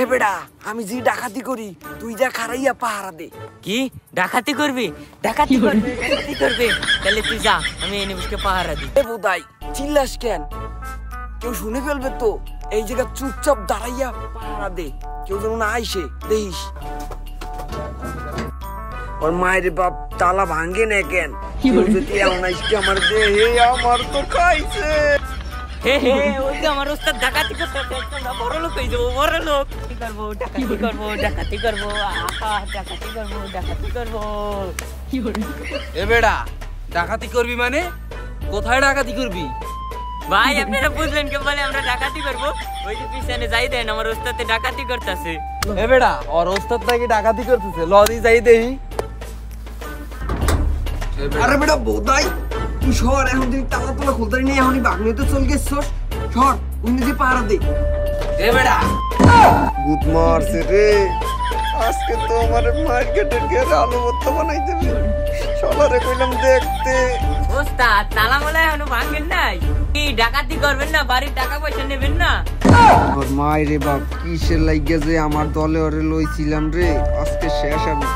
এ বেড়া আমি যে ডাকাতি করি তুই যা খারাইয়া পাহারা দে। কি ডাকাতি করবি? ডাকাতি করবি তাহলে তুই যা, আমি এই নিমিষকে পাহারা দিই। এ বোধাই চিল্লাস কেন? কেউ শুনে ফেলবে তো। এই জায়গা চুপচাপ দাঁড়াইয়া পাহারা দে, কেউ যেন না আইসে দেখিস। ওর মায়ের বাপ তালা ভাঙ্গে না কেন? কেউ যদি এমন আইসকে আমার দে, হে আমার তো খাইছে। হে হে ওই যে আমার ওস্তাদ ডাকাতি করতে, বড় লোক হয়ে যাবো, বড় লোক। কি করবো? ডাকাতি করবো, ডাকাতি করবো, ডাকাতি করবো, ডাকাতি করবো। এ বেড়া ডাকাতি করবি মানে? কোথায় ডাকাতি করবি? ভাই আপনারা বুঝলেন কে বলে আমরা ডাকাতি করবো? ওই যে পিছনে যাই দেন, আমার ওস্তাদে ডাকাতি করতেছে। এ বেড়া ওর ওস্তাদ নাকি ডাকাতি করতেছে, লদি যাই দেই। আরে বেটা বোধাই তুই সর, এখন তুই তালা তোলা খুলতে নেই, এখনই বাগনে তো চল গেছস। সর উনি যে পাহারা দে। এ বেড়া গুড মারছে রে, আজকে তো আমার মার্কেটের গেরে আলু ভর্তা বানাই দেবে। সলারে কইলাম দেখতে। ওস্তাদ তালা মালা এখনো ভাঙেন নাই? কি ডাকাতি করবেন না? বাড়ির টাকা পয়সা নেবেন না? ওর মায়ের বাপ কিসের লাগিয়া যে আমার দলে ওরে লইছিলাম রে, আজকে শেষ আমি।